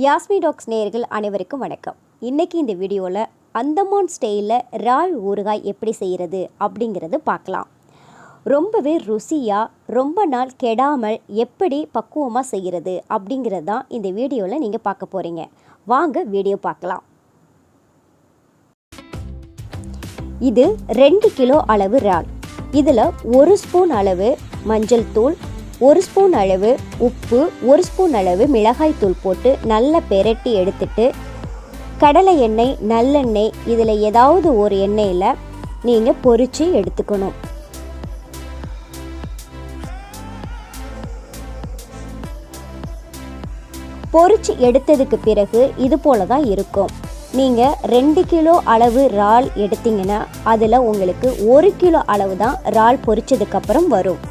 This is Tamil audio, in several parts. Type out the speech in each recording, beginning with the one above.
யாஸ்மின் டாக்ஸ் நேயர்கள் அனைவருக்கும் வணக்கம். இன்றைக்கி இந்த வீடியோவில் அந்தமான் ஸ்டைலில் இறால் ஊறுகாய் எப்படி செய்கிறது அப்படிங்கிறது பார்க்கலாம். ரொம்பவே ருசியாக ரொம்ப நாள் கெடாமல் எப்படி பக்குவமாக செய்கிறது அப்படிங்கிறது தான் இந்த வீடியோவில் நீங்கள் பார்க்க போகிறீங்க. வாங்க வீடியோ பார்க்கலாம். இது 2 கிலோ அளவு இறால். இதில் 1 ஸ்பூன் அளவு மஞ்சள் தூள், 1 ஸ்பூன் அளவு உப்பு, 1 ஸ்பூன் அளவு மிளகாய் தூள் போட்டு நல்லா பெரட்டி எடுத்துட்டு கடலை எண்ணெய், நல்லெண்ணெய் இதில் ஏதாவது ஒரு எண்ணெயில் நீங்கள் பொரித்து எடுத்துக்கணும். பொரித்து எடுத்ததுக்கு பிறகு இது போல தான் இருக்கும். நீங்கள் 2 கிலோ அளவு இறால் எடுத்தீங்கன்னா அதில் உங்களுக்கு 1 கிலோ அளவு தான் இறால் பொரிச்சதுக்கப்புறம் வரும்.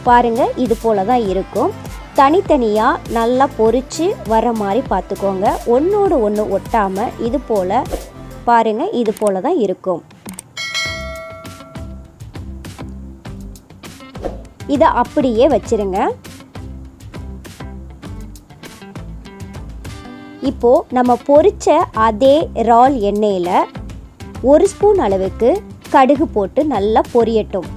பாருங்கள், இது போல தான் இருக்கும். தனித்தனியாக நல்லா பொரித்து வர மாதிரி பார்த்துக்கோங்க. ஒன்றோடு ஒன்று ஒட்டாமல் இது போல் பாருங்கள், இது போல தான் இருக்கும். இதை அப்படியே வச்சிருங்க. இப்போது நம்ம பொரிச்ச அதே இறால் எண்ணெயில் 1 ஸ்பூன் அளவுக்கு கடுகு போட்டு நல்லா பொரியட்டும்.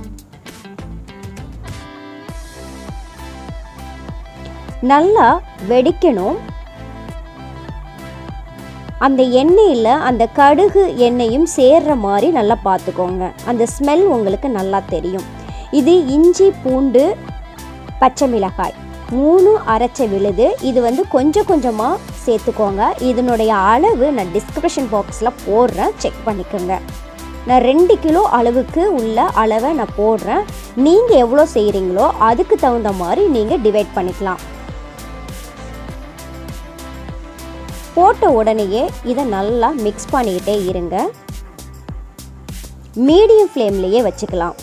நல்லா வெடிக்கணும். அந்த எண்ணெயில் அந்த கடுகு எண்ணெயும் சேர்ற மாதிரி நல்லா பார்த்துக்கோங்க. அந்த ஸ்மெல் உங்களுக்கு நல்லா தெரியும். இது இஞ்சி, பூண்டு, பச்சை மிளகாய் 3 அரைச்ச விழுது. இது கொஞ்சம் கொஞ்சமாக சேர்த்துக்கோங்க. இதனுடைய அளவு நான் டிஸ்கிரிப்ஷன் பாக்ஸில் போடுறேன், செக் பண்ணிக்கோங்க. நான் 2 கிலோ அளவுக்கு உள்ள அளவை நான் போடுறேன். நீங்கள் எவ்வளோ செய்கிறீங்களோ அதுக்கு தகுந்த மாதிரி நீங்கள் டிவைட் பண்ணிக்கலாம். போட்ட உடனேயே இதை நல்லா மிக்ஸ் பண்ணிக்கிட்டே இருங்க. மீடியம் ஃப்ளேம்லேயே வச்சுக்கலாம்.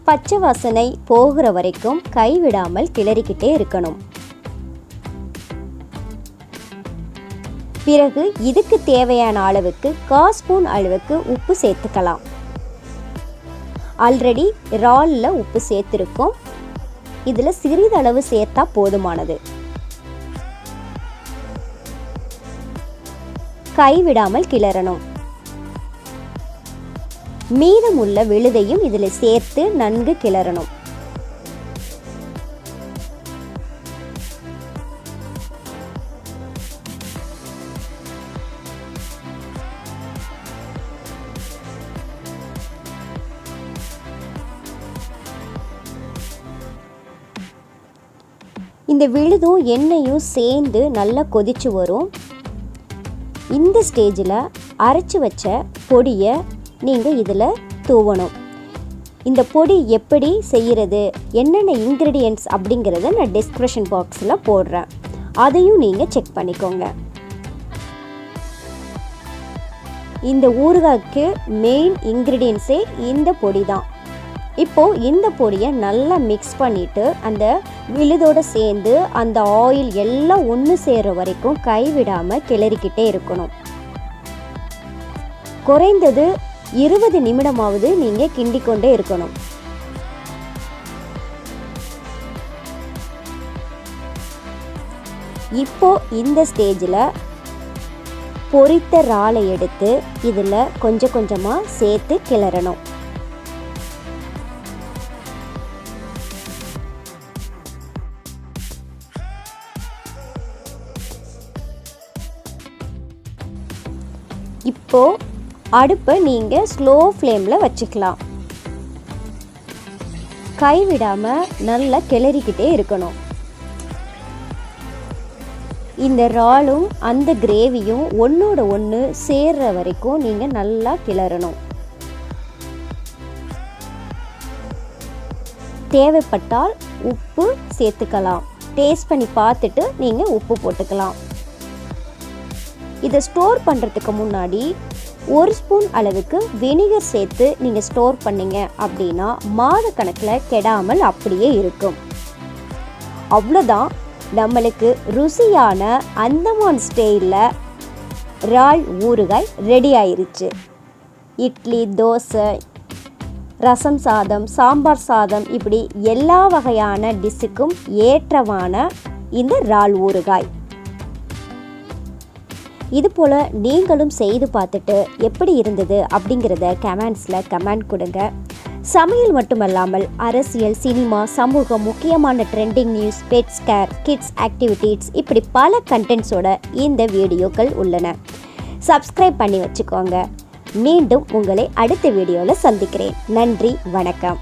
பச்சை வாசனை போகிற வரைக்கும் கைவிடாமல் கிளறிக்கிட்டே இருக்கணும். பிறகு இதுக்கு தேவையான அளவுக்கு 1/4 ஸ்பூன் அளவுக்கு உப்பு சேர்த்துக்கலாம். ஆல்ரெடி இறாலில் உப்பு சேர்த்துருக்கோம். இதில் சிறிதளவு சேர்த்தா போதுமானது. கைவிடாமல் கிளறணும். மீதமுள்ள விழுதையும் இதில் சேர்த்து நன்கு கிளறணும். இந்த விழுதும் எண்ணெயும் சேர்ந்து நல்லா கொதிச்சு வரும். இந்த ஸ்டேஜில் அரைச்சி வச்ச பொடியை நீங்கள் இதில் தூவணும். இந்த பொடி எப்படி செய்கிறது, என்னென்ன இன்க்ரீடியன்ட்ஸ் அப்படிங்கிறத நான் டிஸ்கிரிப்ஷன் பாக்ஸில் போடுறேன். அதையும் நீங்கள் செக் பண்ணிக்கோங்க. இந்த ஊறுகாய்க்கு மெயின் இன்க்ரீடியன்ஸே இந்த பொடி தான். இப்போது இந்த பொடியை நல்லா மிக்ஸ் பண்ணிவிட்டு அந்த விழுதோடு சேர்ந்து அந்த ஆயில் எல்லாம் ஒன்று சேர்கிற வரைக்கும் கைவிடாமல் கிளறிக்கிட்டே இருக்கணும். குறைந்தது 20 நிமிடமாவது நீங்கள் கிண்டிக்கொண்டே இருக்கணும். இப்போது இந்த ஸ்டேஜில் பொரித்த இறாலை எடுத்து இதில் கொஞ்சம் கொஞ்சமாக சேர்த்து கிளறணும். இப்போது அடுப்பை நீங்கள் ஸ்லோ ஃப்ளேமில் வச்சுக்கலாம். கைவிடாமல் நல்லா கிளறிக்கிட்டே இருக்கணும். இந்த இறாலும் அந்த கிரேவியும் ஒன்றோட ஒன்று சேர்ற வரைக்கும் நீங்கள் நல்லா கிளறணும். தேவைப்பட்டால் உப்பு சேர்த்துக்கலாம். டேஸ்ட் பண்ணி பார்த்துட்டு நீங்கள் உப்பு போட்டுக்கலாம். இதை ஸ்டோர் பண்ணுறதுக்கு முன்னாடி 1 ஸ்பூன் அளவுக்கு வினிகர் சேர்த்து நீங்கள் ஸ்டோர் பண்ணிங்க அப்படின்னா மாத கணக்கில் கெடாமல் அப்படியே இருக்கும். அவ்வளோதான், நம்மளுக்கு ருசியான அந்தமான் ஸ்டைலில் இறால் ஊறுகாய் ரெடி ஆயிருச்சு. இட்லி, தோசை, ரசம் சாதம், சாம்பார் சாதம், இப்படி எல்லா வகையான டிஷ்ஷுக்கும் ஏற்றமான இந்த இறால் ஊறுகாய். இது போல் நீங்களும் செய்து பார்த்துட்டு எப்படி இருந்தது அப்படிங்கிறத கமெண்ட்ஸில் கமெண்ட் கொடுங்க. சமையல் மட்டுமல்லாமல் அரசியல், சினிமா, சமூகம், முக்கியமான trending news, pets care, kids activities, இப்படி பல கண்டென்ட்ஸோட இந்த வீடியோக்கள் உள்ளன. சப்ஸ்கிரைப் பண்ணி வச்சுக்கோங்க. மீண்டும் உங்களை அடுத்த வீடியோவில் சந்திக்கிறேன். நன்றி, வணக்கம்.